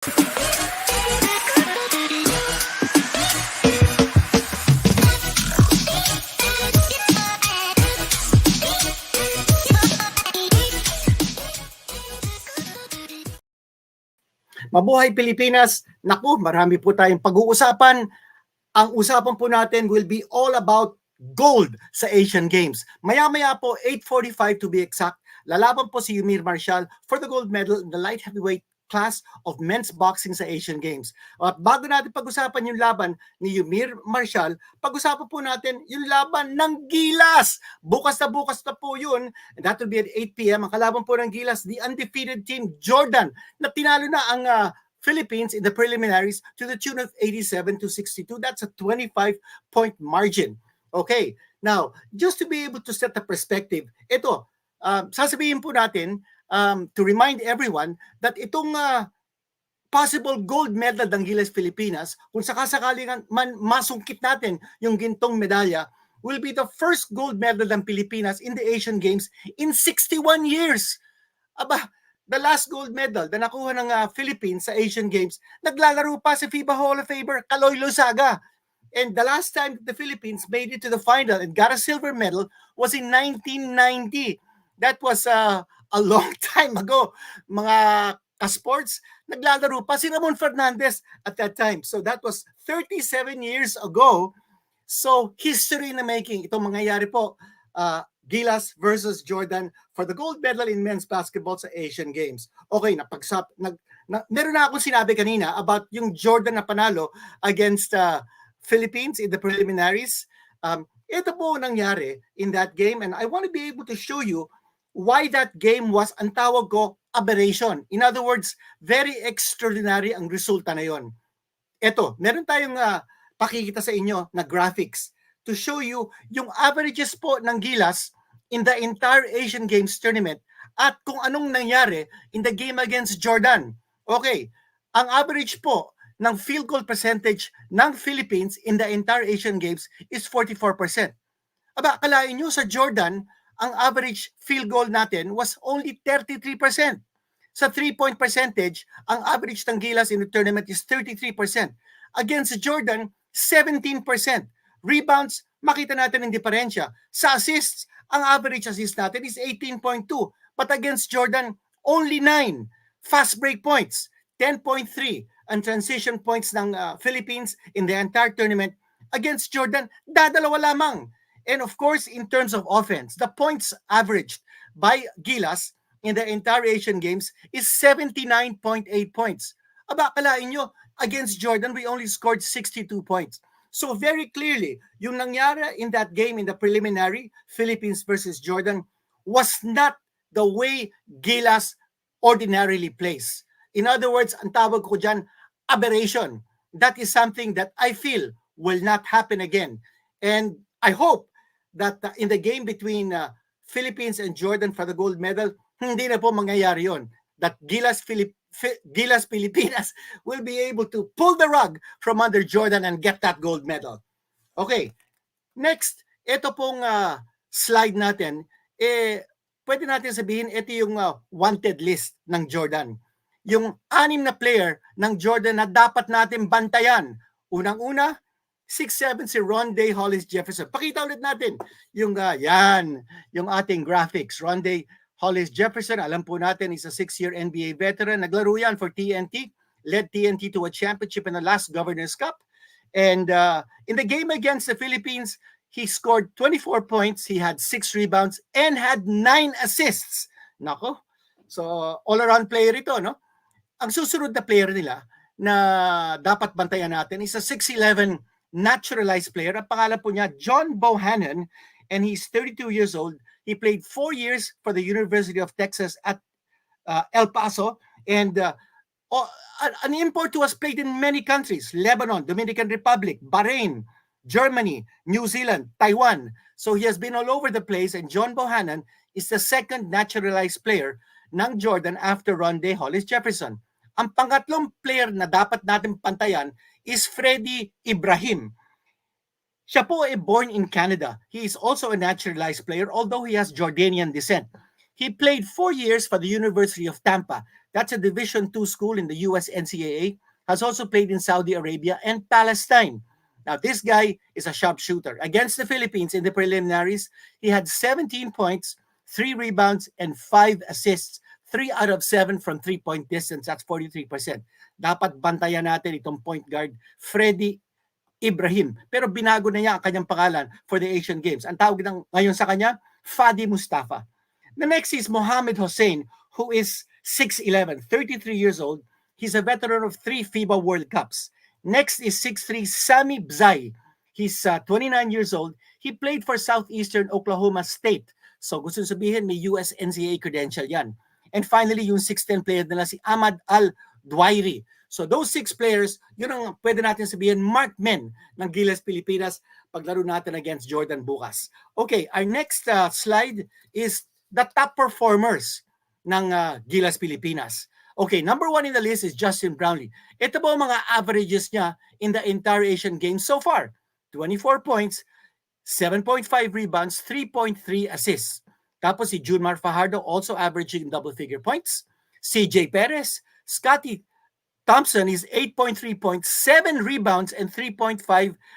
Mabuhay Pilipinas! Naku, marami po tayong pag-uusapan. Ang usapan po natin will be all about gold sa Asian Games. Maya-maya po, 8:45 to be exact, lalaban po si EUMIR Marcial for the gold medal in the light heavyweight class of men's boxing sa Asian Games. At bago natin pag-usapan yung laban ni EUMIR Marcial, pag-usapan po natin yung laban ng Gilas. Bukas na po yun. And that will be at 8 p.m. Ang kalaban po ng Gilas, the undefeated team Jordan, na tinalo na ang Philippines in the preliminaries to the tune of 87-62. That's a 25-point margin. Okay, now, just to be able to set the perspective, ito, sasabihin po natin, to remind everyone that itong possible gold medal ng Gilas Pilipinas, kung sakasakaling man masungkit natin yung gintong medalya, will be the first gold medal ng Pilipinas in the Asian Games in 61 years. Aba, the last gold medal na nakuha ng Philippines sa Asian Games, naglalaro pa sa FIBA Hall of Famer, Kaloy Lozaga. And the last time the Philippines made it to the final and got a silver medal was in 1990. That was a long time ago. Mga ka-sports, naglalaro pa si Ramon Fernandez at that time. So that was 37 years ago. So history na making itong mangyayari po. Gilas versus Jordan for the gold medal in men's basketball sa Asian Games. Okay, meron na akong sinabi kanina about yung Jordan na panalo against Philippines in the preliminaries. Ito po nangyari in that game, and I want to be able to show you why that game was, ang tawag ko, aberration. In other words, very extraordinary ang resulta na yon. Ito, meron tayong pakikita sa inyo na graphics to show you yung averages po ng Gilas in the entire Asian Games tournament at kung anong nangyari in the game against Jordan. Okay, ang average po ng field goal percentage ng Philippines in the entire Asian Games is 44%. Aba, akalain nyo sa Jordan, ang average field goal natin was only 33%. Sa 3-point percentage, ang average ng Gilas in the tournament is 33%. Against Jordan, 17%. Rebounds, makita natin ang diferensya. Sa assists, ang average assist natin is 18.2. But against Jordan, only 9. Fast break points, 10.3. And transition points ng Philippines in the entire tournament against Jordan, dadalawa lamang. And of course, in terms of offense, the points averaged by Gilas in the entire Asian Games is 79.8 points. Aba, kalain nyo, against Jordan, we only scored 62 points. So very clearly, yung nangyari in that game in the preliminary, Philippines versus Jordan, was not the way Gilas ordinarily plays. In other words, ang tawag ko dyan, aberration. That is something that I feel will not happen again. And I hope that in the game between Philippines and Jordan for the gold medal, hindi na po mangyayari yon. That Gilas Pilipinas will be able to pull the rug from under Jordan and get that gold medal. Okay, next, ito pong slide natin, pwede natin sabihin, ito yung wanted list ng Jordan. Yung 6 na player ng Jordan na dapat natin bantayan. Unang-una, 6'7" si Rondae Hollis Jefferson. Pakita ulit natin yung yan, yung ating graphics. Rondae Hollis Jefferson, alam po natin, is a 6-year NBA veteran. Naglaro yan for TNT, led TNT to a championship in the last Governor's Cup. And in the game against the Philippines, he scored 24 points, he had 6 rebounds, and had 9 assists. Nako, so all-around player ito, no? Ang susunod na player nila na dapat bantayan natin is a 6'11" naturalized player. Ang pangalan po niya, John Bohannon, and he's 32 years old. He played 4 years for the University of Texas at El Paso, and an import who has played in many countries: Lebanon, Dominican Republic, Bahrain, Germany, New Zealand, Taiwan. So he has been all over the place, and John Bohannon is the second naturalized player ng Jordan after Rondae Hollis Jefferson. Ang pangatlong player na dapat natin pantayan is Freddie Ibrahim. Siya po ay born in Canada. He is also a naturalized player, although he has Jordanian descent. He played 4 years for the University of Tampa. That's a Division II school in the US NCAA. Has also played in Saudi Arabia and Palestine. Now, this guy is a sharpshooter. Against the Philippines in the preliminaries, he had 17 points, 3 rebounds, and 5 assists. 3 out of 7 from three-point distance. That's 43%. Dapat bantayan natin itong point guard, Freddy Ibrahim. Pero binago na niya ang kanyang pangalan for the Asian Games. Ang tawag ng ngayon sa kanya, Fadi Mustafa. The next is Mohamed Hossein, who is 6'11", 33 years old. He's a veteran of 3 FIBA World Cups. Next is 6'3", Sami Bzai. He's 29 years old. He played for Southeastern Oklahoma State. So gusto sabihin, may US NCAA credential yan. And finally, yung 6'10 player nila si Ahmad Al-Dwairi. So those 6 players, yun ang pwede natin sabihin, marked men ng Gilas Pilipinas paglaro natin against Jordan bukas. Okay, our next slide is the top performers ng Gilas Pilipinas. Okay, number 1 in the list is Justin Brownlee. Ito po ang mga averages niya in the entire Asian Games so far. 24 points, 7.5 rebounds, 3.3 assists. Tapos si Junmar Fajardo also averaging double-figure points. CJ Perez, Scotty Thompson is 8.3 points, 7 rebounds, and 3.5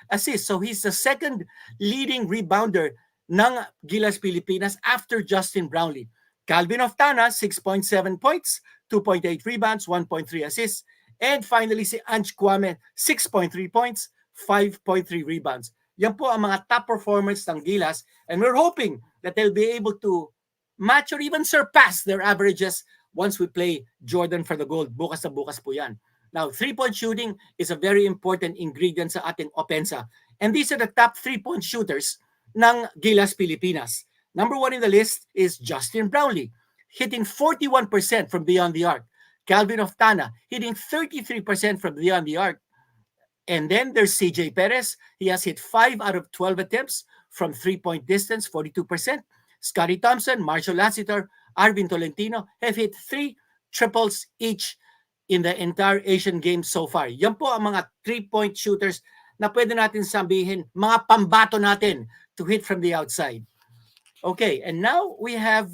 assists. So he's the second leading rebounder ng Gilas Pilipinas after Justin Brownlee. Calvin Oftana, 6.7 points, 2.8 rebounds, 1.3 assists. And finally, si Ange Kwame, 6.3 points, 5.3 rebounds. Yan po ang mga top performers ng Gilas. And we're hoping that they'll be able to match or even surpass their averages once we play Jordan for the gold. Bukas na bukas po yan. Now, 3-point shooting is a very important ingredient sa ating opensa. And these are the top 3-point shooters ng Gilas Pilipinas. Number 1 in the list is Justin Brownlee, hitting 41% from beyond the arc. Calvin Oftana, hitting 33% from beyond the arc. And then there's CJ Perez. He has hit 5 out of 12 attempts from 3-point distance, 42%. Scotty Thompson, Marshall Lassiter, Arvin Tolentino have hit 3 triples each in the entire Asian Games so far. Yan po ang mga 3-point shooters na pwede natin sabihin, mga pambato natin to hit from the outside. Okay, and now we have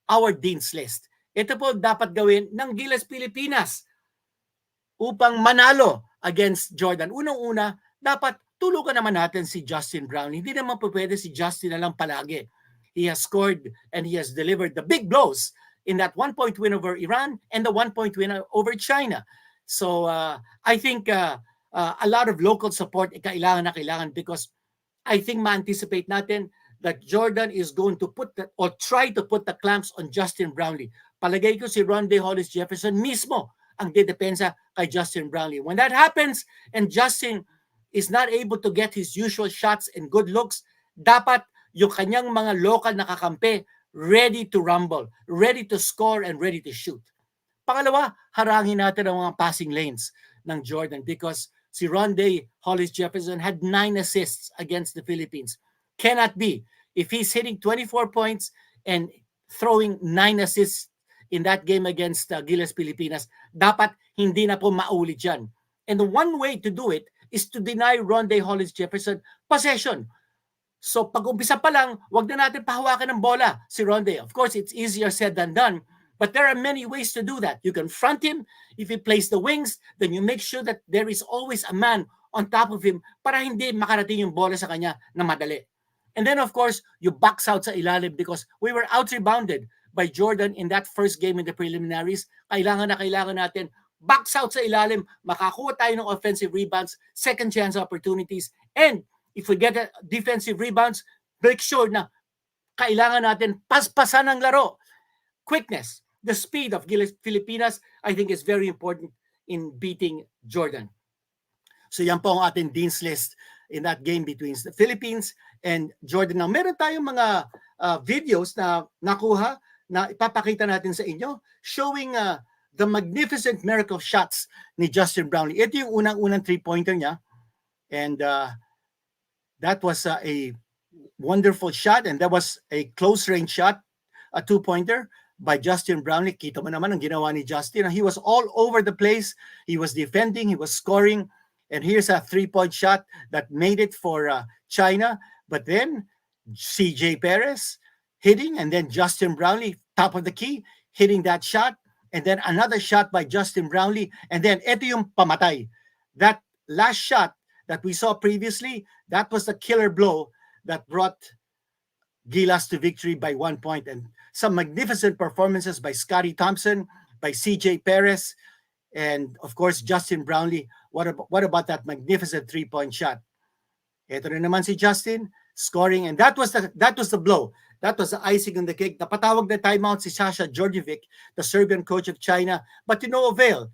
our Dean's List. Ito po dapat gawin ng Gilas Pilipinas upang manalo against Jordan. Unang-una, dapat tulukan naman natin si Justin Brownlee. Hindi naman po pwede si Justin na lang palagi. He has scored and he has delivered the big blows in that 1-point win over Iran and the 1-point win over China. So I think a lot of local support kailangan na kailangan because I think ma-anticipate natin that Jordan is going to put or try to put the clamps on Justin Brownlee. Palagay ko si Rondae Hollis Jefferson mismo ang dedepensa kay Justin Brownlee. When that happens and Justin is not able to get his usual shots and good looks, dapat yung kanyang mga local na kakampi ready to rumble, ready to score, and ready to shoot. Pangalawa, harangin natin ang mga passing lanes ng Jordan because si Rondae Hollis Jefferson had 9 assists against the Philippines. Cannot be. If he's hitting 24 points and throwing 9 assists in that game against Gilas Pilipinas, dapat hindi na po maulit yan. And the one way to do it is to deny Rondae Hollis Jefferson possession. So pag-umpisa pa lang, wag na natin pahawakan ng bola si Rondae. Of course, it's easier said than done, but there are many ways to do that. You can front him. If he plays the wings, then you make sure that there is always a man on top of him para hindi makarating yung bola sa kanya na madali. And then, of course, you box out sa ilalim because we were out-rebounded by Jordan in that first game in the preliminaries. Kailangan natin box out sa ilalim, makakuha tayo ng offensive rebounds, second chance opportunities, and if we get defensive rebounds, make sure na kailangan natin paspasan ng laro. Quickness, the speed of Gilas Pilipinas, I think is very important in beating Jordan. So yan po ang ating Dean's List in that game between the Philippines and Jordan. Now, meron tayong mga videos na nakuha na ipapakita natin sa inyo showing the magnificent miracle shots ni Justin Brownlee. Ito yung unang-unang 3-pointer niya. And that was a wonderful shot, and that was a close-range shot, a 2-pointer by Justin Brownlee. Kita mo naman ang ginawa ni Justin. He was all over the place. He was defending, he was scoring, and here's a 3-point shot that made it for China. But then CJ Perez hitting, and then Justin Brownlee, top of the key, hitting that shot, and then another shot by Justin Brownlee, and then ito yung pamatay. That last shot that we saw previously, that was the killer blow that brought Gilas to victory by 1 point. And some magnificent performances by Scotty Thompson, by CJ Perez, and of course Justin Brownlee. What about that magnificent 3-point shot? Ito na naman si Justin scoring, and that was the blow. That was the icing on the cake. Napatawag na timeout si Sasha Djordjevic, the Serbian coach of China, but to no avail.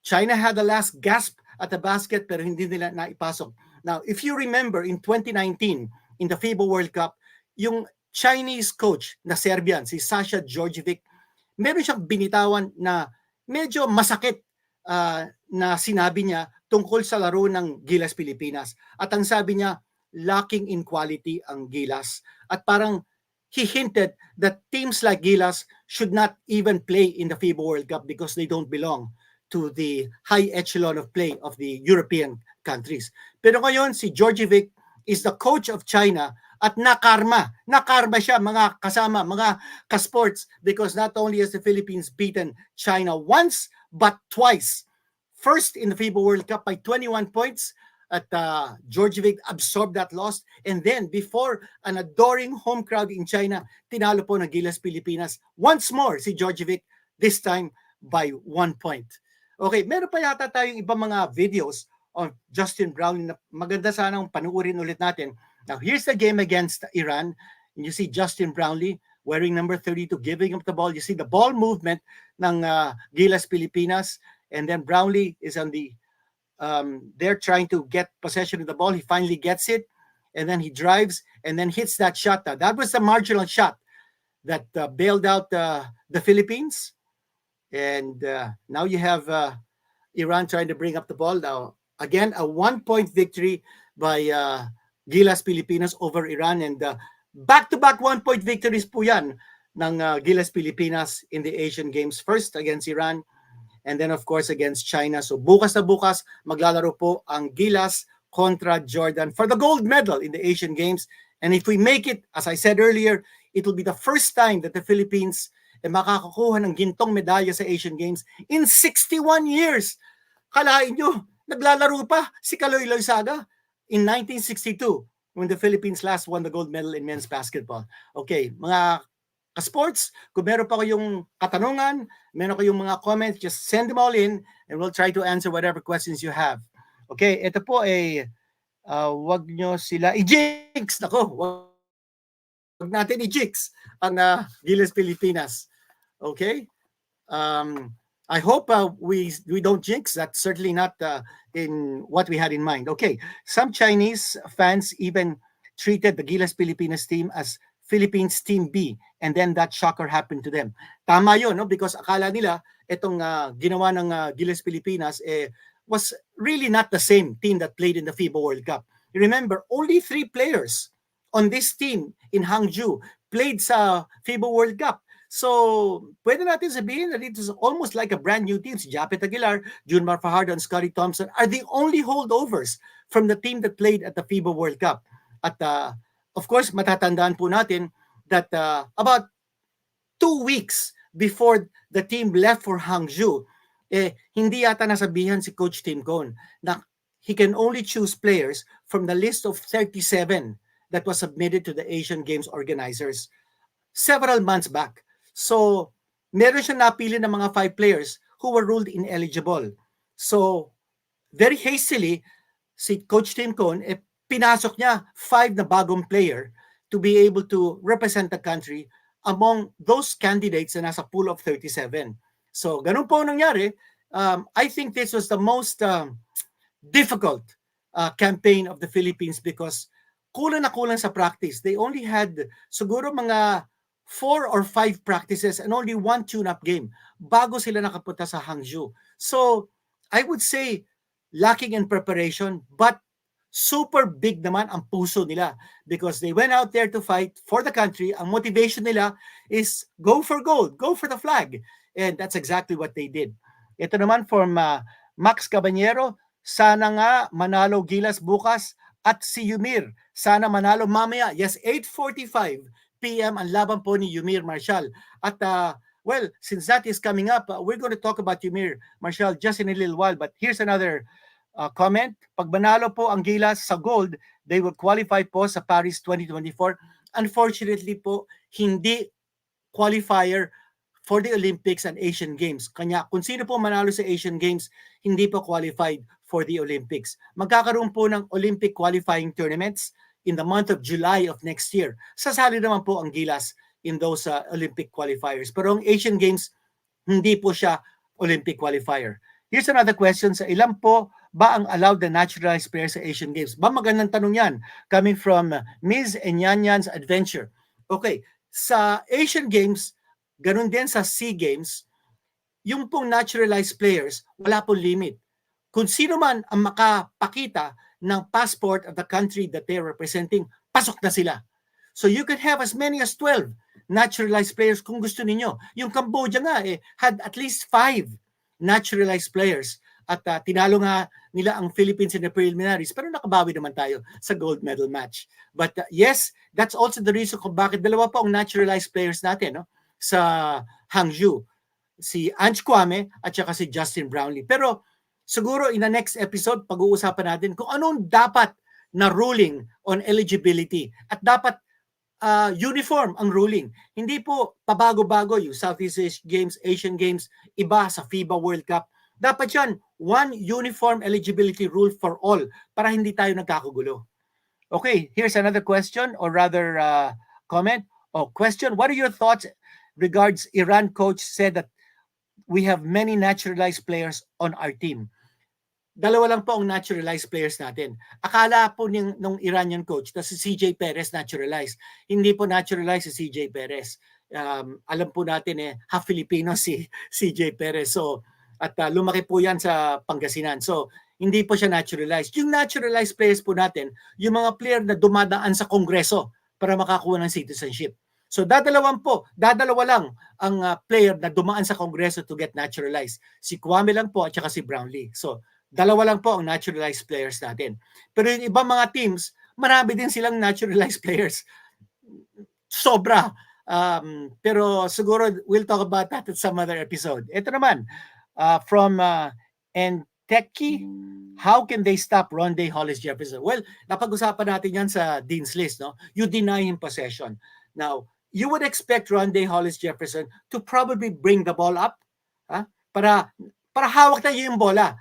China had the last gasp at the basket pero hindi nila naipasok. Now, if you remember in 2019 in the FIBA World Cup, yung Chinese coach na Serbian, si Sasha Djordjevic, meron siyang binitawan na medyo masakit na sinabi niya tungkol sa laro ng Gilas Pilipinas. At ang sabi niya, lacking in quality ang Gilas. At parang he hinted that teams like Gilas should not even play in the FIBA World Cup because they don't belong to the high echelon of play of the European countries. Pero ngayon, si Djordjevic is the coach of China at nakarma siya mga kasama, mga kasports, because not only has the Philippines beaten China once, but twice. First in the FIBA World Cup by 21 points at Djordjevic absorbed that loss, and then before an adoring home crowd in China, tinalo po ng Gilas Pilipinas once more si Djordjevic, this time by 1 point. Okay, meron pa yata tayong ibang mga videos on Justin Brownlee na maganda sanang panuorin ulit natin. Now, here's the game against Iran. And you see Justin Brownlee wearing number 32, giving up the ball. You see the ball movement ng Gilas Pilipinas. And then Brownlee is on the, they're trying to get possession of the ball. He finally gets it. And then he drives and then hits that shot. Now, that was the marginal shot that bailed out the Philippines. And now you have Iran trying to bring up the ball. Now, again, a 1-point victory by Gilas Pilipinas over Iran. And back-to-back 1-point victories po yan ng Gilas Pilipinas in the Asian Games. First against Iran, and then of course against China. So bukas na bukas, maglalaro po ang Gilas kontra Jordan for the gold medal in the Asian Games. And if we make it, as I said earlier, it will be the first time that the Philippines makakakuha ng gintong medalya sa Asian Games in 61 years. Kalain nyo, naglalaro pa si Kaloy Loizaga in 1962 when the Philippines last won the gold medal in men's basketball. Okay, mga ka-sports, kung meron pa kayong katanungan, meron kayong mga comments, just send them all in and we'll try to answer whatever questions you have. Okay, ito po ay wag nyo sila i-jinx. Nako, wag natin i-jinx ang Gilas Pilipinas. Okay? I hope we don't jinx. That's certainly not in what we had in mind. Okay, some Chinese fans even treated the Gilas Pilipinas team as Philippines Team B, and then that shocker happened to them. Tama yun, no? Because akala nila itong ginawa ng Gilas Pilipinas was really not the same team that played in the FIBA World Cup. You remember, only 3 players on this team in Hangzhou played sa FIBA World Cup. So, pwede natin sabihin that it is almost like a brand new team. Si Japet Aguilar, Junmar Fajardo, and Scotty Thompson are the only holdovers from the team that played at the FIBA World Cup. At of course, matatandaan po natin that about 2 weeks before the team left for Hangzhou, hindi yata nasabihan si Coach Tim Cone na he can only choose players from the list of 37 that was submitted to the Asian Games organizers several months back. So, meron siya napili ng mga 5 players who were ruled ineligible. So, very hastily, si Coach Tim Cone, pinasok niya 5 na bagong player to be able to represent the country among those candidates na nasa pool of 37. So, ganun po nangyari. I think this was the most difficult campaign of the Philippines because kulang na kulang sa practice. They only had siguro mga 4 or 5 practices and only 1 tune-up game bago sila nakapunta sa Hangzhou. So, I would say lacking in preparation, but super big naman ang puso nila because they went out there to fight for the country. Ang motivation nila is go for gold, go for the flag. And that's exactly what they did. Ito naman from Max Cabanyero, sana nga manalo Gilas bukas at si EUMIR. Sana manalo mamaya. Yes, 8:45 p.m. ang laban po ni EUMIR Marshall. At Well, since that is coming up, we're going to talk about EUMIR, Marshall, just in a little while. But here's another comment. Pag manalo po ang Gilas sa gold, they will qualify po sa Paris 2024. Unfortunately po, hindi qualifier for the Olympics and Asian Games. Kanya kung sino po manalo sa Asian Games, hindi po qualified for the Olympics. Magkakaroon po ng Olympic qualifying tournaments in the month of July of next year. Sasali naman po ang Gilas in those Olympic qualifiers. Pero ang Asian Games, hindi po siya Olympic qualifier. Here's another question. Sa ilan po ba ang allowed the naturalized players sa Asian Games? Ba magandang tanong yan. Coming from Ms. Enyanyan's Adventure. Okay, sa Asian Games, ganun din sa SEA Games, yung pong naturalized players, wala pong limit. Kung sino man ang makapakita ng passport of the country that they're representing, pasok na sila. So you can have as many as 12 naturalized players kung gusto ninyo. Yung Cambodia nga had at least 5 naturalized players. At tinalo nga nila ang Philippines in the preliminaries, pero nakabawi naman tayo sa gold medal match. But yes, that's also the reason kung bakit dalawa pa ang naturalized players natin, no? Sa Hangzhou, si Ange Kwame at saka si Justin Brownlee. Pero siguro in the next episode, pag-uusapan natin kung anong dapat na ruling on eligibility. At dapat uniform ang ruling. Hindi po pabago-bago yung Southeast Asian Games, Asian Games, iba sa FIBA World Cup. Dapat yan, one uniform eligibility rule for all para hindi tayo nagkakagulo. Okay, here's another question or rather comment. Question, what are your thoughts regards Iran coach said that we have many naturalized players on our team? Dalawa lang po ang naturalized players natin. Akala po nung Iranian coach na si CJ Perez naturalized. Hindi po naturalized si CJ Perez. Alam po natin half Filipino si CJ Perez. So, at lumaki po yan sa Pangasinan. So, hindi po siya naturalized. Yung naturalized players po natin, yung mga player na dumadaan sa Kongreso para makakuha ng citizenship. So, dadalawa lang ang player na dumaan sa Kongreso to get naturalized. Si Kwame lang po at saka si Brownlee. So, dalawa lang po ang naturalized players natin. Pero yung ibang mga teams, marami din silang naturalized players. Sobra. Pero siguro we'll talk about that at some other episode. Ito naman, from Enteki, how can they stop Rondé Hollis Jefferson? Well, napag-usapan natin yan sa Dean's List. No? You deny him possession. Now, you would expect Rondé Hollis Jefferson to probably bring the ball up para hawak na yung bola.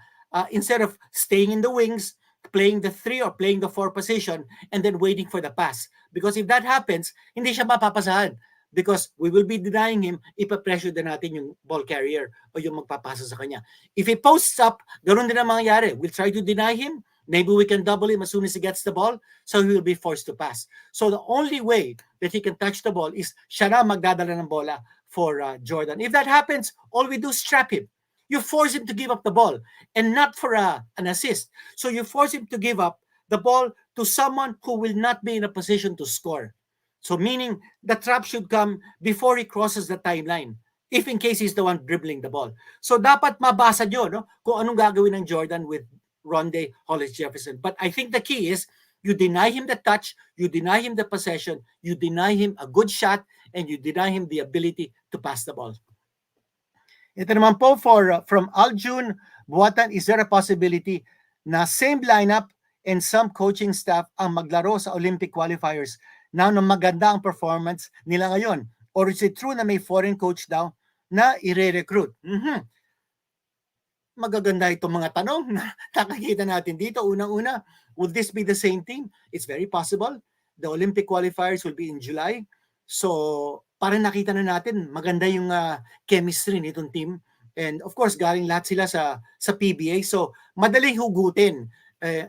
Instead of staying in the wings, playing the 3 or playing the 4 position, and then waiting for the pass. Because if that happens, hindi siya mapapasahan. Because we will be denying him, ipapressure din natin yung ball carrier o yung magpapasa sa kanya. If he posts up, ganoon din ang mangyayari. We'll try to deny him. Maybe we can double him as soon as he gets the ball, so he will be forced to pass. So the only way that he can touch the ball is siya na magdadala ng bola for Jordan. If that happens, all we do is trap him. You force him to give up the ball and not for an assist. So you force him to give up the ball to someone who will not be in a position to score. So meaning the trap should come before he crosses the timeline, if in case he's the one dribbling the ball. So dapat mabasa nyo kung anong gagawin ng Jordan with Rondé Hollis Jefferson. But I think the key is you deny him the touch, you deny him the possession, you deny him a good shot, and you deny him the ability to pass the ball. Ito naman po from Aljun Buatan, is there a possibility na same lineup and some coaching staff ang maglaro sa Olympic qualifiers na maganda ang performance nila ngayon? Or is it true na may foreign coach daw na i-recruit? Magaganda itong mga tanong na nakikita natin dito. Unang-una, would this be the same team? It's very possible. The Olympic qualifiers will be in July. So, parang nakita na natin, maganda yung chemistry nitong team. And of course, galing lahat sila sa PBA. So, madaling hugutin.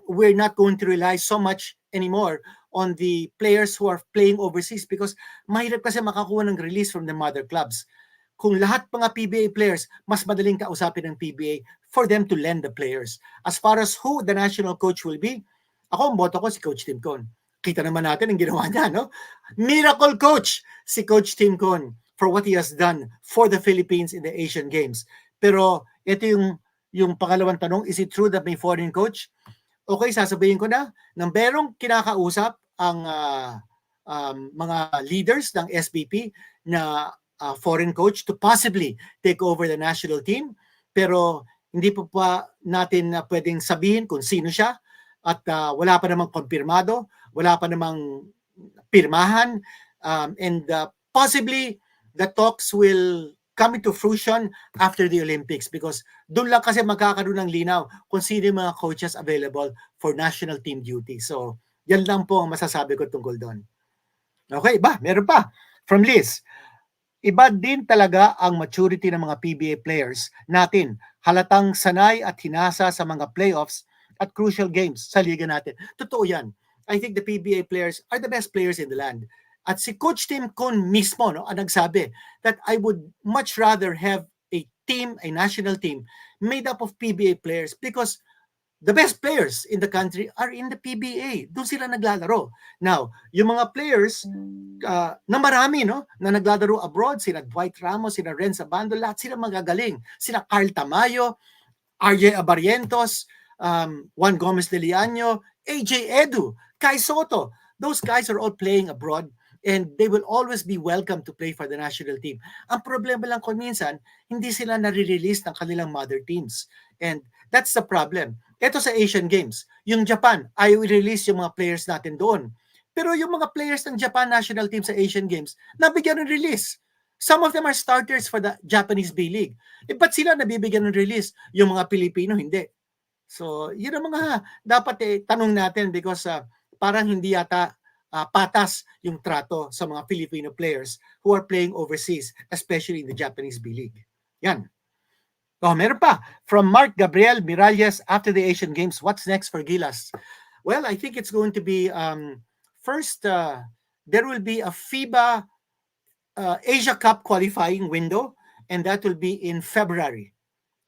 We're not going to rely so much anymore on the players who are playing overseas because mahirap kasi makakuha ng release from the mother clubs. Kung lahat mga PBA players, mas madaling kausapin ng PBA for them to lend the players. As far as who the national coach will be, ako ang boto ko si Coach Tim Con. Kita naman natin ang ginawa niya, no? Miracle coach si Coach Tim Con for what he has done for the Philippines in the Asian Games. Pero ito yung pangalawang tanong, is it true that may foreign coach? Okay, sasabihin ko na, nang merong kinakausap ang mga leaders ng SBP na foreign coach to possibly take over the national team. Pero hindi pa natin pwedeng sabihin kung sino siya at wala pa namang konfirmado, wala pa namang pirmahan, and possibly the talks will come into fruition after the Olympics because doon lang kasi magkakaroon ng linaw kung sino yung mga coaches available for national team duty. So, yan lang po ang masasabi ko tungkol doon. Okay, meron pa. From Liz, iba din talaga ang maturity ng mga PBA players natin. Halatang sanay at hinasa sa mga playoffs at crucial games sa liga natin. Totoo yan. I think the PBA players are the best players in the land. At si Coach Tim Con mismo ang nagsabi that I would much rather have a team, a national team, made up of PBA players because the best players in the country are in the PBA. Doon sila naglalaro. Now, yung mga players na marami na naglalaro abroad, sila Dwight Ramos, sila Renz Abando, lahat sila magagaling. Sila Carl Tamayo, RJ Abarrientos, Juan Gomez de Liaño, AJ Edu, Kai Soto. Those guys are all playing abroad and they will always be welcome to play for the national team. Ang problema lang kung minsan, hindi sila nare-release ng kanilang mother teams. And that's the problem. Ito sa Asian Games, yung Japan, ayaw i-release yung mga players natin doon. Pero yung mga players ng Japan national team sa Asian Games, nabigyan ng release. Some of them are starters for the Japanese B-League. Ba't sila nabibigyan ng release? Yung mga Pilipino, hindi. So, yun ang mga dapat tanong natin because parang hindi yata patas yung trato sa mga Filipino players who are playing overseas, especially in the Japanese B-League. Yan. Meron pa. From Mark Gabriel Miralles, after the Asian Games, what's next for Gilas? Well, I think it's going to be, first, there will be a FIBA Asia Cup qualifying window, and that will be in February.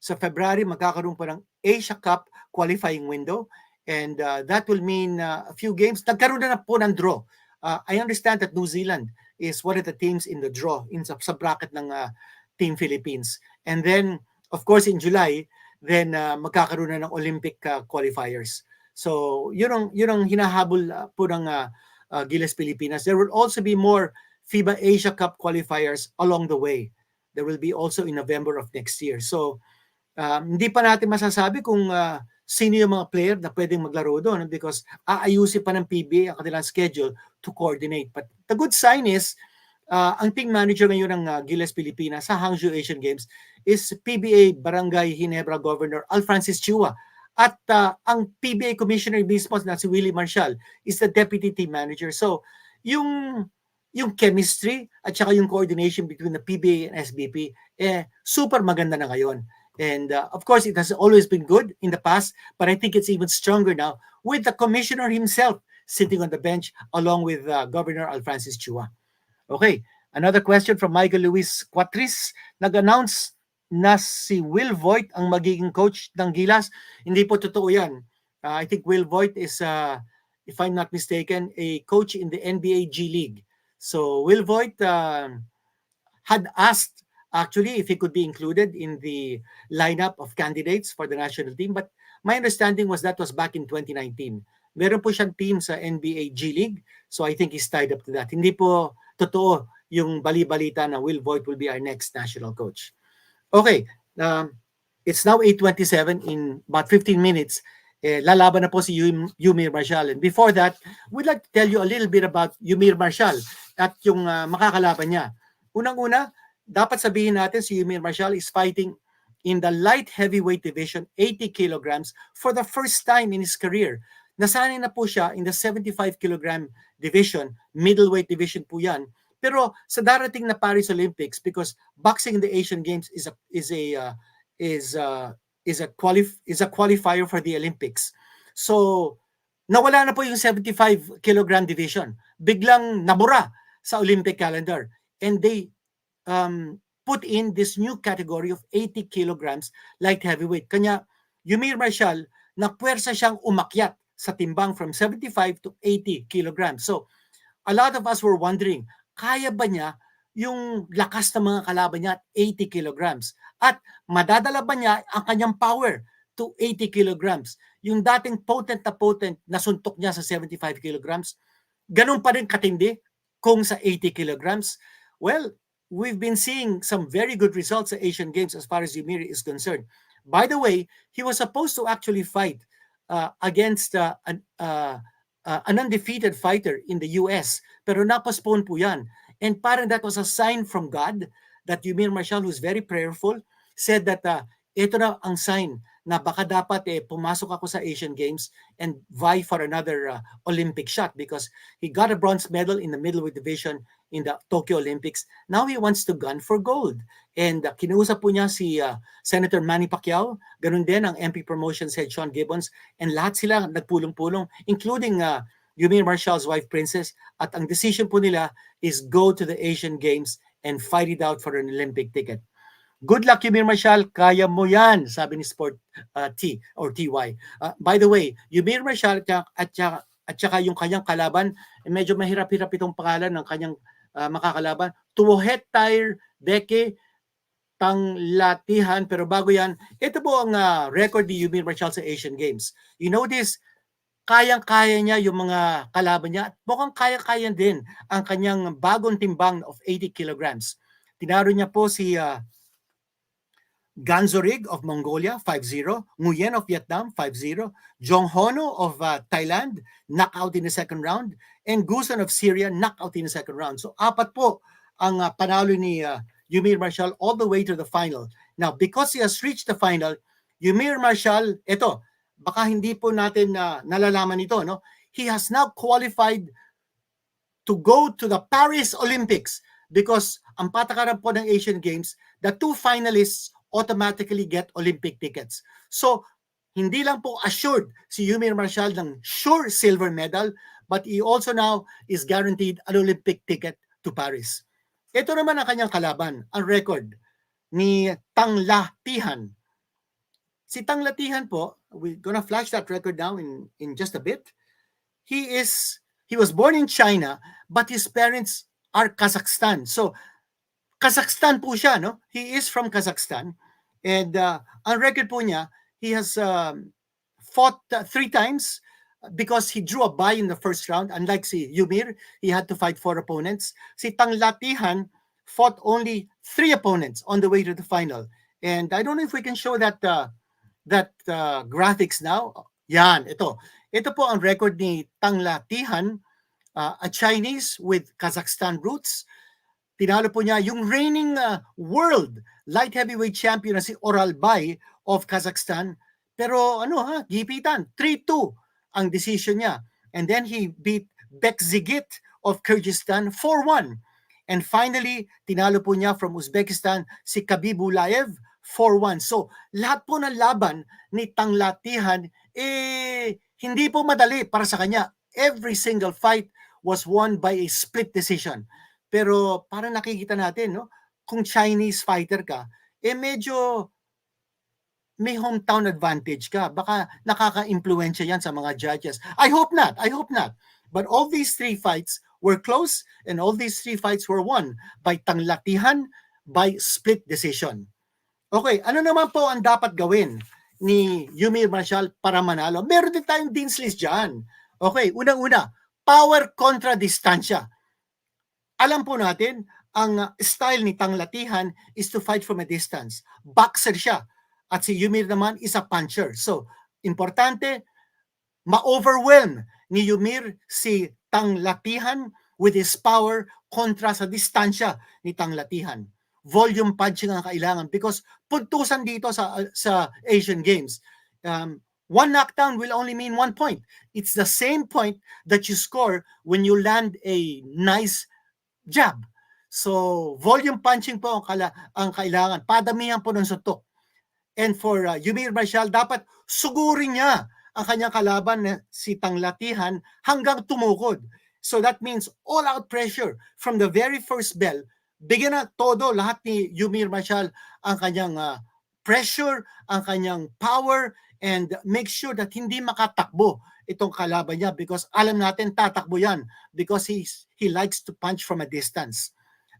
Sa February, magkakaroon po ng Asia Cup qualifying window, and that will mean a few games. Nagkaroon na po ng draw. I understand that New Zealand is one of the teams in the draw sa bracket ng Team Philippines. And then, of course, in July, then magkakaroon na ng Olympic qualifiers. So, yun ang hinahabol po ng Gilas Pilipinas. There will also be more FIBA Asia Cup qualifiers along the way. There will be also in November of next year. So, hindi pa natin masasabi kung sino yung mga player na pwedeng maglaro doon because aayusin pa ng PBA ang kanilang schedule to coordinate. But the good sign is, ang team manager ngayon ng Gilas Pilipinas sa Hangzhou Asian Games is PBA Barangay Ginebra Governor Alfrancis Chua. At ang PBA Commissioner mismo na si Willie Marshall is the deputy team manager. So, yung chemistry at saka yung coordination between the PBA and SBP, super maganda na ngayon. And of course, it has always been good in the past, but I think it's even stronger now with the commissioner himself sitting on the bench along with Governor Alfrancis Chua. Okay, another question from Michael Luis Quatris. Nag-announce na si Will Voigt ang magiging coach ng Gilas. Hindi po totoo yan. I think Will Voigt is, if I'm not mistaken, a coach in the NBA G League. So Will Voigt had asked actually if he could be included in the lineup of candidates for the national team. But my understanding was that was back in 2019. Meron po siyang team sa NBA G League. So I think he's tied up to that. Hindi po totoo yung bali-balita na Will Voigt will be our next national coach. Okay, it's now 8:27 in about 15 minutes. Lalaban na po si EUMIR Marshall. And before that, we'd like to tell you a little bit about EUMIR Marshall at yung makakalaban niya. Unang-una, dapat sabihin natin si EUMIR Marshall is fighting in the light heavyweight division, 80 kilograms, for the first time in his career. Nasanay na po siya in the 75 kilogram division, middleweight division po yan. Pero sa darating na Paris Olympics, because boxing in the Asian Games is a qualifier for the Olympics. So nawala na po yung 75 kilogram division. Biglang nabura sa Olympic calendar, and they put in this new category of 80 kilograms light heavyweight. Kanya EUMIR Marshall, napwersa siyang umakyat sa timbang from 75 to 80 kilograms. So a lot of us were wondering, kaya ba niya yung lakas ng mga kalaban niya at 80 kilograms? At madadala ba niya ang kanyang power to 80 kilograms? Yung dating potent na suntok niya sa 75 kilograms, ganun pa rin katindi kung sa 80 kilograms? Well, we've been seeing some very good results at Asian Games as far as EUMIR is concerned. By the way, he was supposed to actually fight against an undefeated fighter in the US, pero na-postpone po yan. And parang that was a sign from God that EUMIR Marshall, who's very prayerful, said that ito na ang sign na baka dapat pumasok ako sa Asian Games and vie for another Olympic shot because he got a bronze medal in the middleweight division in the Tokyo Olympics. Now he wants to gun for gold. And kinausap po niya si Senator Manny Pacquiao, ganun din ang MP Promotions head Sean Gibbons, and lahat sila nagpulong-pulong, including EUMIR Marshall's wife, Princess, at ang decision po nila is go to the Asian Games and fight it out for an Olympic ticket. Good luck, EUMIR Marshall. Kaya mo yan, sabi ni Sport T or TY. By the way, EUMIR Marshall at saka yung kanyang kalaban, medyo mahirap-hirap itong pangalan ng kanyang makakalaban. Tuwohetyr Deke Tanglatihan. Pero bago yan, ito po ang record ni EUMIR Marshall sa Asian Games. You know this, kayang-kaya niya yung mga kalaban niya at mukhang kaya-kaya din ang kanyang bagong timbang of 80 kilograms. Tinaro niya po si Ganzorig of Mongolia, 5-0. Nguyen of Vietnam, 5-0. Jong Hono of Thailand, knockout in the second round. And Gusan of Syria, knockout in the second round. So apat po ang panalo ni EUMIR Marshall all the way to the final. Now, because he has reached the final, EUMIR Marshall, ito, baka hindi po natin nalalaman ito, no? He has now qualified to go to the Paris Olympics because ang patakaran po ng Asian Games, the two finalists automatically get Olympic tickets. So, hindi lang po assured si EUMIR Marshall ng sure silver medal, but he also now is guaranteed an Olympic ticket to Paris. Ito naman ang kanyang kalaban, ang record ni Tanglatihan. Si Tanglatihan po, we're gonna flash that record now in just a bit. He was born in China, but his parents are Kazakhstan. So, Kazakhstan po siya, no? He is from Kazakhstan. And ang record po niya, he has fought 3 times because he drew a bye in the first round. Unlike si EUMIR, he had to fight 4 opponents. Si Tanglatihan fought only 3 opponents on the way to the final. And I don't know if we can show that graphics now. Yan, ito. Ito po ang record ni Tanglatihan, a Chinese with Kazakhstan roots. Tinalo po niya yung reigning world light heavyweight champion na si Oralbay of Kazakhstan. Pero gipitan, 3-2 ang decision niya. And then he beat Bekzigit of Kyrgyzstan 4-1. And finally, tinalo po niya from Uzbekistan si Khabibulaev 4-1. So, lahat po ng laban ni Tanglatihan, hindi po madali para sa kanya. Every single fight was won by a split decision. Pero parang nakikita natin, no? Kung Chinese fighter ka, medyo may hometown advantage ka. Baka nakaka-impluensya yan sa mga judges. I hope not. But all these 3 fights were close and all these 3 fights were won by Tanglatihan by split decision. Okay, ano naman po ang dapat gawin ni EUMIR Marshall para manalo? Meron din tayong Dean's List dyan. Okay, unang-una, power kontra distansya. Alam po natin, ang style ni Tanglatihan is to fight from a distance. Boxer siya. At si EUMIR naman is a puncher. So, importante, ma-overwhelm ni EUMIR si Tanglatihan with his power kontra sa distansya ni Tanglatihan. Volume punching ang kailangan because puntusan dito sa Asian Games. 1 knockdown will only mean 1 point. It's the same point that you score when you land a nice jab. So, volume punching po ang kailangan. Padamihan po ng suntok. And for EUMIR Marshall, dapat sugurin niya ang kanyang kalaban na si Tanglatihan hanggang tumukod. So that means all-out pressure from the very first bell. Bigyan na todo lahat ni EUMIR Marshall ang kanyang pressure, ang kanyang power, and make sure that hindi makatakbo itong kalaban niya because alam natin tatakbo yan because he likes to punch from a distance.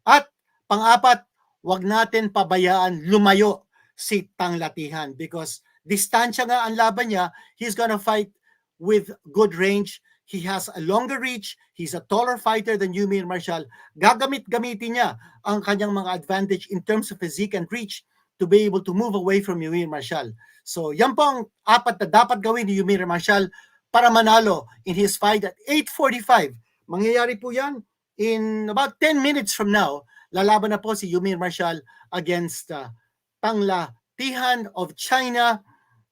At pang-apat, wag natin pabayaan lumayo si Tanglatihan because distansya nga ang laban niya, he's gonna fight with good range. He has a longer reach. He's a taller fighter than Eumir Marshall. Gamitin niya ang kanyang mga advantage in terms of physique and reach to be able to move away from Eumir Marshall. So yan po ang apat na dapat gawin ni Eumir Marshall para manalo in his fight at 8:45. Mangyayari po yan in about 10 minutes from now. Lalaban na po si Eumir Marshall against Panglatihan of China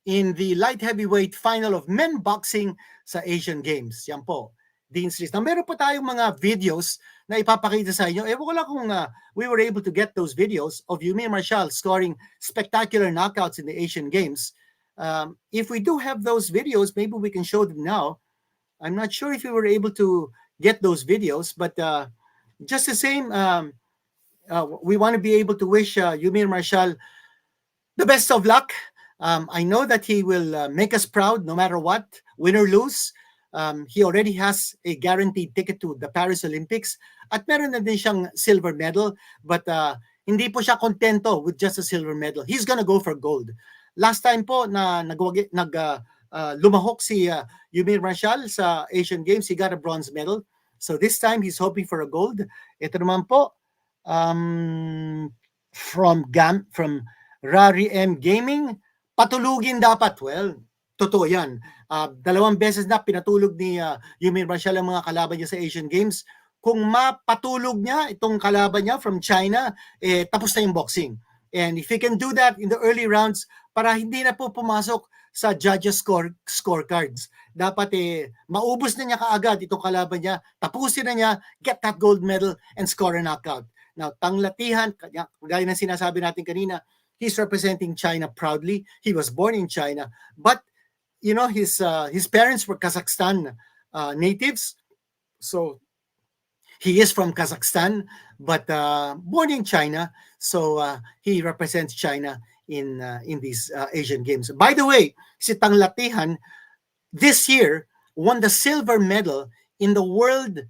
in the light heavyweight final of men boxing sa Asian Games. Yan po, Dean's List. Now, meron po tayong mga videos na ipapakita sa inyo. Wala kung we were able to get those videos of Eumir Marshall scoring spectacular knockouts in the Asian Games. If we do have those videos, maybe we can show them now. I'm not sure if we were able to get those videos, but just the same, we want to be able to wish Eumir Marshall the best of luck. I know that he will make us proud no matter what, win or lose. He already has a guaranteed ticket to the Paris Olympics at meron na din siyang silver medal, but hindi po siya kontento with just a silver medal. He's gonna go for gold. Last time po na lumahok si Eumir Marshall sa Asian Games, he got a bronze medal. So this time he's hoping for a gold. Ito naman po from Rari M Gaming, patulugin dapat. Well, totoo yan. Dalawang beses na pinatulog ni Eumir Marshall ang mga kalaban niya sa Asian Games. Kung mapatulog niya itong kalaban niya from China, tapos na yung boxing. And if he can do that in the early rounds, para hindi na po pumasok sa judges scorecards. Dapat maubos na niya kaagad itong kalaban niya, tapusin na niya, get that gold medal, and score a knockout. Now, Panglatihan, gaya na sinasabi natin kanina, he's representing China proudly. He was born in China, but you know his parents were Kazakhstan natives, so he is from Kazakhstan, but born in China. So he represents China in these Asian Games. By the way, si Panglatihan this year won the silver medal in the World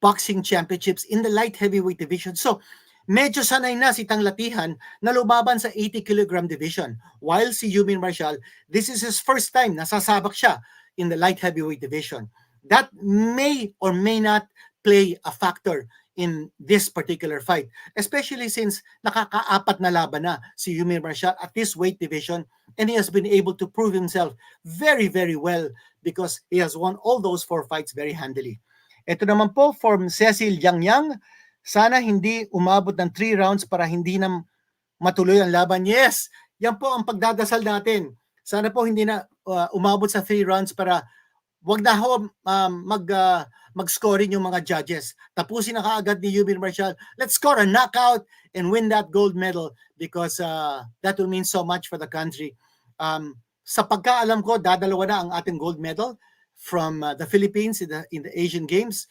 Boxing Championships in the light heavyweight division. So medyo sanay na si Panglatihan na lumaban sa 80 kilogram division. While si Eumir Marshall, this is his first time nasasabak siya in the light heavyweight division. That may or may not play a factor in this particular fight, especially since nakakaapat na laban na si Eumir Marshall at this weight division, and he has been able to prove himself very, very well because he has won all those 4 fights very handily. Ito naman po from Cecil Yang, sana hindi umabot ng 3 rounds para hindi na matuloy ang laban. Yes, yan po ang pagdadasal natin. Sana po hindi na umabot sa 3 rounds para wag na ho mag-scoring yung mga judges. Tapusin na kaagad ni Eumir Marshall. Let's score a knockout and win that gold medal because that will mean so much for the country. Sa pagkaalam ko, dadalawa na ang ating gold medal from the Philippines in the Asian Games.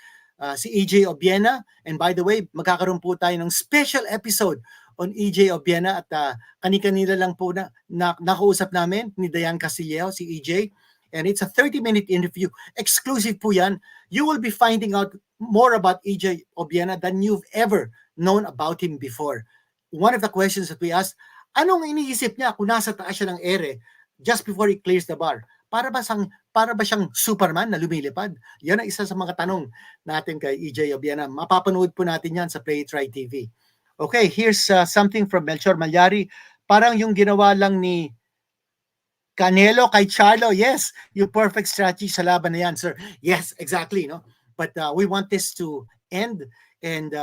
Si EJ Obiena, and by the way, magkakaroon po tayo ng special episode on EJ Obiena at kani-kanila lang po na nakausap namin ni Dayan Casillejo, si EJ. And it's a 30-minute interview. Exclusive po yan. You will be finding out more about EJ Obiena than you've ever known about him before. One of the questions that we asked, anong iniisip niya kung nasa taas siya ng ere just before he clears the bar? Para ba siyang Superman na lumilipad? Yan ang isa sa mga tanong natin kay EJ Obiena. Mapapanood po natin yan sa PlayItRight TV. Okay, here's something from Melchor Malyari. Parang yung ginawa lang ni Canelo kay Charlo. Yes, yung perfect strategy sa laban na yan, sir. Yes, exactly. No? But we want this to end. And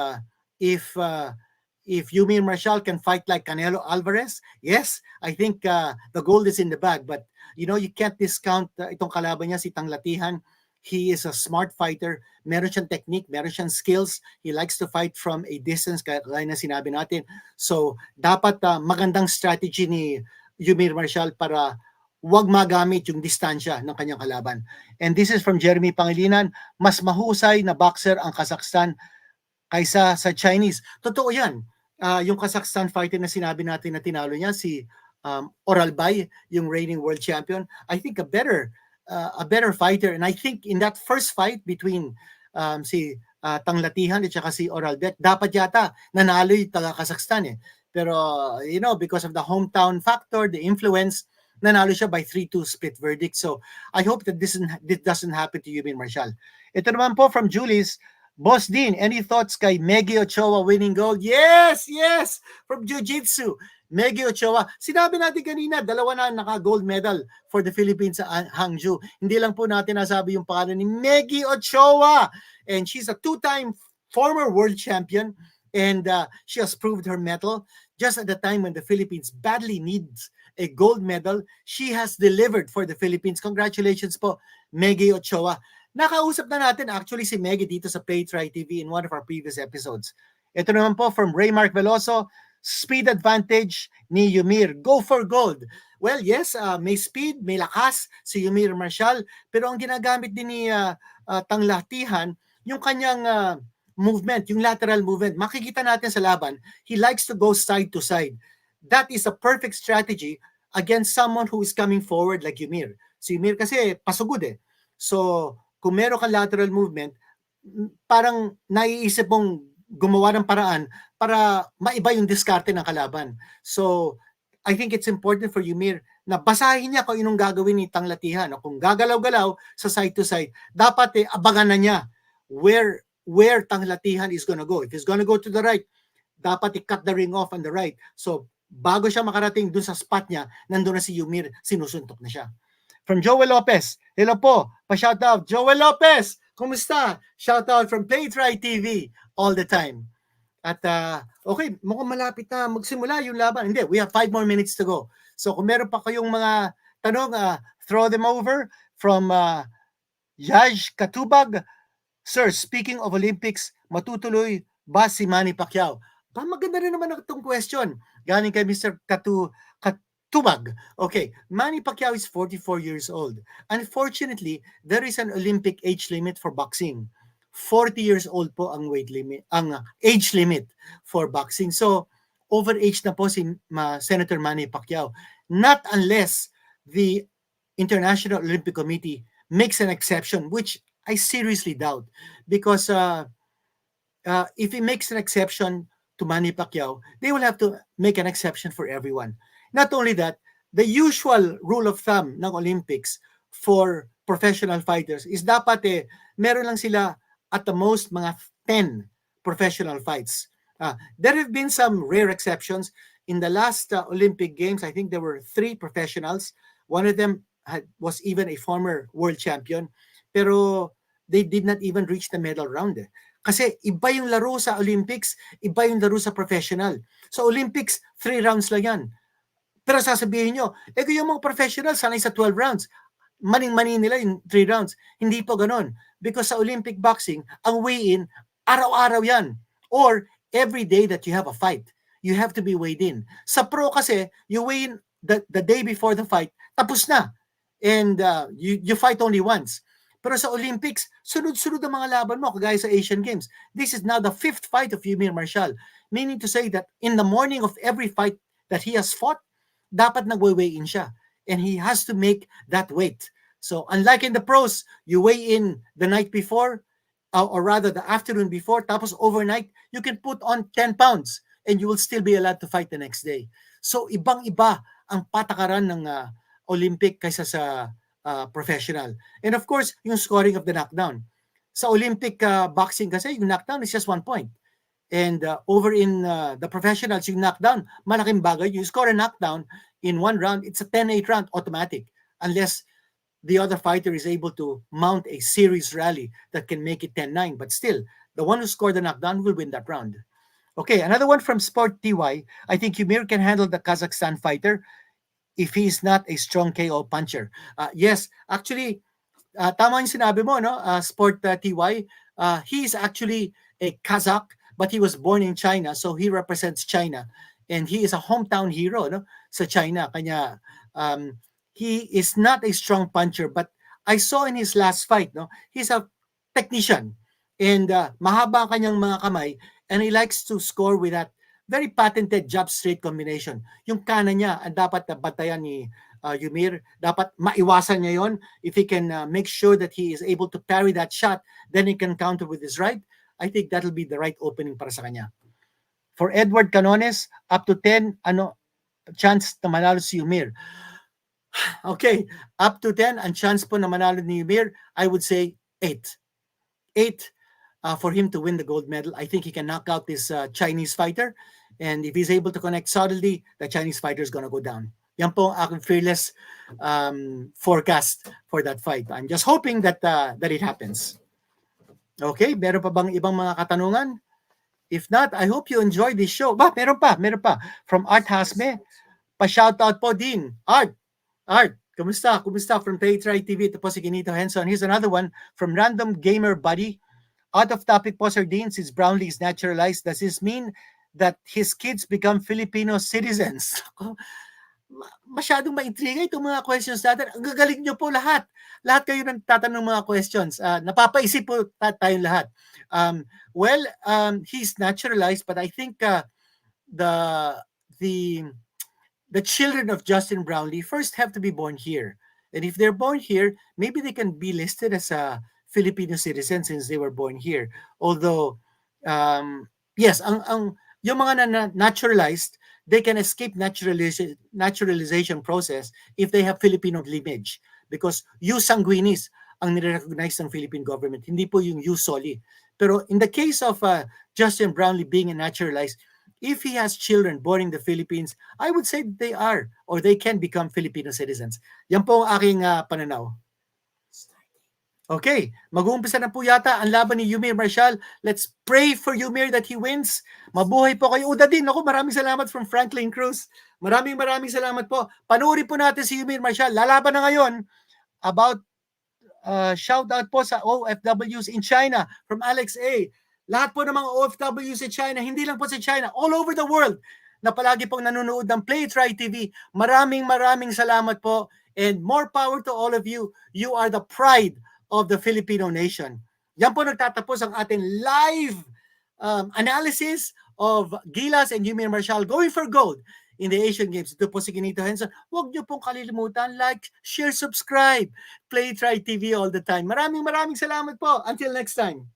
if Eumir Marshall can fight like Canelo Alvarez, yes, I think the gold is in the bag. But you know, you can't discount itong kalaban niya, si Panglatihan. He is a smart fighter. Meron siyang technique, meron siyang skills. He likes to fight from a distance, kaya na sinabi natin. So, dapat magandang strategy ni Eumir Marshall para wag magamit yung distansya ng kanyang kalaban. And this is from Jeremy Pangilinan, mas mahusay na boxer ang Kazakhstan kaysa sa Chinese. Totoo yan. Yung Kazakhstan fighter na sinabi natin na tinalo niya, si Oralbay, yung reigning world champion, I think a better fighter. And I think in that first fight between si Panglatihan at saka si Oralbay, dapat yata nanalo yung taga Kazakhstan eh. Pero, you know, because of the hometown factor, the influence, nanalo siya by 3-2 split verdict. So I hope that this doesn't happen to Eumir Marshall. Ito naman po from Julie's, Boss Dean, any thoughts kay Meggy Ochoa winning gold? Yes, yes, from Jiu-Jitsu. Meggy Ochoa. Sinabi natin kanina, dalawa na naka-gold medal for the Philippines sa Hangzhou. Hindi lang po natin nasabi yung pangalan ni Meggy Ochoa. And she's a two-time former world champion. And she has proved her mettle just at the time when the Philippines badly needs a gold medal. She has delivered for the Philippines. Congratulations po, Meggy Ochoa. Nakausap na natin actually si Meggy dito sa PlayItRight TV in one of our previous episodes. Ito naman po from Raymark Veloso, speed advantage ni EUMIR. Go for gold. Well, yes, may speed, may lakas si EUMIR Marshall, pero ang ginagamit din ni Tanglatihan, yung kanyang movement, yung lateral movement. Makikita natin sa laban, he likes to go side to side. That is a perfect strategy against someone who is coming forward like EUMIR. Si EUMIR kasi pasugod eh. So, kung meron kang lateral movement, parang naiisip mong gumawa ng paraan para maiba yung diskarte ng kalaban. So, I think it's important for EUMIR na basahin niya kung inong gagawin ni Tanglatihan. Kung gagalaw-galaw sa side to side, dapat abangan na niya where Tanglatihan is gonna go. If he's gonna go to the right, dapat i-cut the ring off on the right. So, bago siya makarating dun sa spot niya, nandun na si EUMIR, sinusuntok na siya. From Joel Lopez, hello po, pa-shoutout. Joel Lopez, kumusta? Shoutout from PlayItRight TV all the time. At okay, mukhang malapit na magsimula yung laban. Hindi, we have 5 more minutes to go. So kung meron pa kayong mga tanong, throw them over from Yaj Katubag. Sir, speaking of Olympics, matutuloy ba si Manny Pacquiao? Maganda rin naman itong question. Galing kay Mr. Katubag. Okay, Manny Pacquiao is 44 years old. Unfortunately, there is an Olympic age limit for boxing. 40 years old po ang age limit for boxing. So, overage na po si Senator Manny Pacquiao. Not unless the International Olympic Committee makes an exception, which I seriously doubt, because if he makes an exception to Manny Pacquiao, they will have to make an exception for everyone. Not only that, the usual rule of thumb ng Olympics for professional fighters is dapat meron lang sila at the most mga 10 professional fights. There have been some rare exceptions. In the last Olympic Games, I think there were 3 professionals. One of them was even a former world champion. Pero they did not even reach the medal round. Kasi iba yung laro sa Olympics, iba yung laro sa professional. Sa Olympics, 3 rounds lang yan. Pero sasabihin nyo, kung yung mga professional, sanay sa 12 rounds. Maning-mani nila yung 3 rounds. Hindi po ganon. Because sa Olympic boxing, ang weigh-in, araw-araw yan. Or every day that you have a fight, you have to be weighed in. Sa pro kasi, you weigh in the day before the fight, tapos na. And you fight only once. Pero sa Olympics, sunod-sunod ang mga laban mo, kagaya sa Asian Games. This is now the 5th fight of EUMIR Marshall. Meaning to say that in the morning of every fight that he has fought, dapat nag-weigh in siya. And he has to make that weight. So unlike in the pros, you weigh in the night before, or rather the afternoon before, tapos overnight, you can put on 10 pounds and you will still be allowed to fight the next day. So ibang-iba ang patakaran ng Olympic kaysa sa professional. And of course, yung scoring of the knockdown. Sa Olympic boxing kasi, yung knockdown is just 1 point. And over in the professionals, yung knockdown, malaking bagay. You score a knockdown in 1 round, it's a 10-8 round automatic. Unless the other fighter is able to mount a series rally that can make it 10-9. But still, the one who scored the knockdown will win that round. Okay, another one from Sport TY. I think EUMIR can handle the Kazakhstan fighter if he is not a strong KO puncher. Yes, actually, tama yung sinabi mo, no? Sport TY. He is actually a Kazakh, but he was born in China, so he represents China. And he is a hometown hero, no? Sa China. Kanya, he is not a strong puncher, but I saw in his last fight, no? He's a technician. And mahaba kanyang mga kamay, and he likes to score with that very patented jab straight combination. Yung kanan niya ang dapat na batayan ni EUMIR. Dapat maiwasan niya yon. If he can make sure that he is able to parry that shot, then he can counter with his right. I think that'll be the right opening para sa kanya. For Edward Canones, up to 10, chance na manalo si EUMIR. Okay, up to 10, ang chance po na manalo ni EUMIR, I would say 8. 8 for him to win the gold medal. I think he can knock out this Chinese fighter. And if he's able to connect solidly, the Chinese fighter is gonna go down. Yan po ang aking fearless forecast for that fight. I'm just hoping that that it happens. Okay, meron pa bang ibang mga katanungan? If not, I hope you enjoyed this show. Meron pa. From Art Hasme, pa-shoutout po din. Art, kumusta? From PlayItRight TV, ito po si Ginito Henson. Here's another one from Random Gamer Buddy. Out of topic po, Sir Dean, since Brownlee is naturalized, does this mean that his kids become Filipino citizens? Masyadong ma-intriga itong mga questions natin. Ang gagaling nyo po lahat. Lahat kayo nang tatanong mga questions. Napapaisip po tayong lahat. He's naturalized, but I think the children of Justin Brownlee first have to be born here. And if they're born here, maybe they can be listed as a Filipino citizen since they were born here. Although, yes, yung mga naturalized, they can escape naturalization process if they have Filipino lineage. Because jus sanguinis ang nire-recognize ng Philippine government, hindi po yung jus soli. Pero in the case of Justin Brownlee being a naturalized, if he has children born in the Philippines, I would say they are or they can become Filipino citizens. Yan po ang aking pananaw. Okay, mag-uumpisa na po yata ang laban ni EUMIR Marshall. Let's pray for EUMIR that he wins. Mabuhay po kayo. Uda din. Ako, maraming salamat from Franklin Cruz. Maraming salamat po. Panoorin po natin si EUMIR Marshall. Lalaban na ngayon about shout out po sa OFWs in China from Alex A. Lahat po ng mga OFWs sa China, hindi lang po sa China, all over the world na palagi pong nanonood ng PlayItRight TV. Maraming salamat po and more power to all of you. You are the pride of the Filipino nation. Yan po nagtatapos ang ating live analysis of Gilas and EUMIR Marshall going for gold in the Asian Games. Ito po si Ginito Henson. Huwag niyo pong kalilimutan, like, share, subscribe. PlayItRight TV all the time. Maraming salamat po. Until next time.